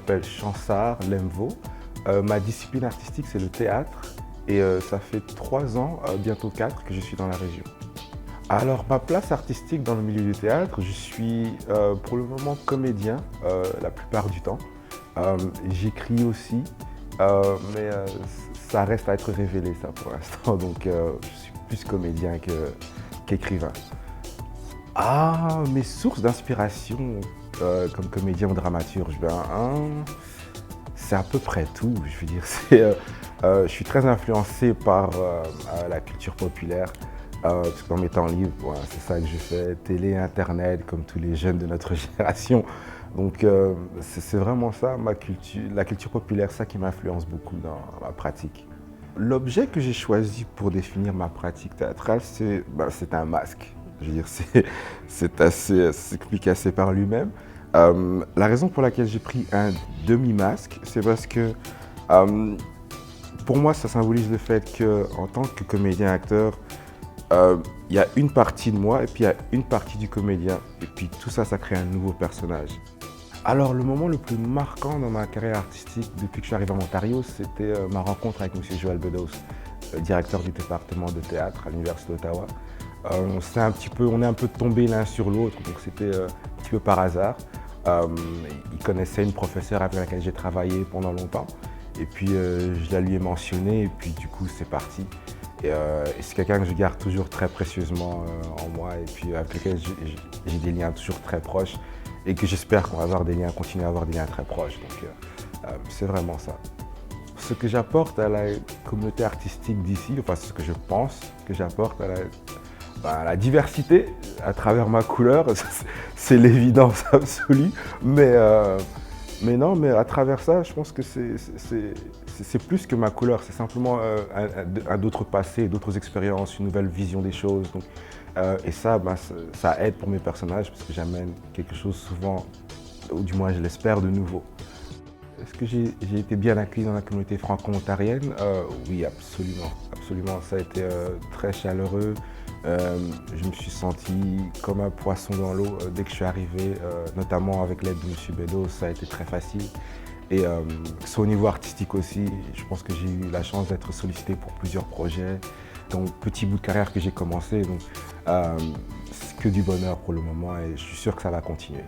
m'appelle Chansard Lemvo. Ma discipline artistique, c'est le théâtre. Et ça fait 3 ans, bientôt 4, que je suis dans la région. Alors, ma place artistique dans le milieu du théâtre, je suis pour le moment comédien la plupart du temps. J'écris aussi, mais ça reste à être révélé ça pour l'instant. Donc, je suis plus comédien qu'écrivain. Ah, mes sources d'inspiration comme comédien ou dramaturge, c'est à peu près tout. Je veux dire, je suis très influencé par la culture populaire. Parce que dans mes temps libres, voilà, c'est ça que je fais, télé, internet, comme tous les jeunes de notre génération. Donc c'est vraiment ça, la culture populaire, ça qui m'influence beaucoup dans ma pratique. L'objet que j'ai choisi pour définir ma pratique théâtrale, c'est un masque. Je veux dire, ça s'explique assez par lui-même. La raison pour laquelle j'ai pris un demi-masque, c'est parce que pour moi, ça symbolise le fait qu'en tant que comédien-acteur, il y a une partie de moi et puis il y a une partie du comédien. Et puis tout ça, ça crée un nouveau personnage. Alors, le moment le plus marquant dans ma carrière artistique depuis que je suis arrivé en Ontario, c'était ma rencontre avec M. Joël Bedos, directeur du département de théâtre à l'Université d'Ottawa. On est un peu tombés l'un sur l'autre, donc c'était un petit peu par hasard. Il connaissait une professeure avec laquelle j'ai travaillé pendant longtemps. Et puis, je la lui ai mentionné et puis du coup, c'est parti. Et c'est quelqu'un que je garde toujours très précieusement en moi et puis avec lequel j'ai des liens toujours très proches et que j'espère qu'on va continuer à avoir des liens très proches. Donc c'est vraiment ça. Ce que j'apporte à la communauté artistique d'ici, enfin ce que je pense que j'apporte à la diversité à travers ma couleur, c'est l'évidence absolue, mais mais à travers ça, je pense que c'est plus que ma couleur, c'est simplement un d'autres passés, d'autres expériences, une nouvelle vision des choses. Donc, et ça aide pour mes personnages parce que j'amène quelque chose souvent, ou du moins je l'espère, de nouveau. Est-ce que j'ai été bien accueilli dans la communauté franco-ontarienne? Oui, absolument, absolument. Ça a été très chaleureux. Je me suis senti comme un poisson dans l'eau dès que je suis arrivé, notamment avec l'aide de M. Bedos, ça a été très facile. Et au niveau artistique aussi, je pense que j'ai eu la chance d'être sollicité pour plusieurs projets. Donc, petit bout de carrière que j'ai commencé, donc c'est que du bonheur pour le moment et je suis sûr que ça va continuer.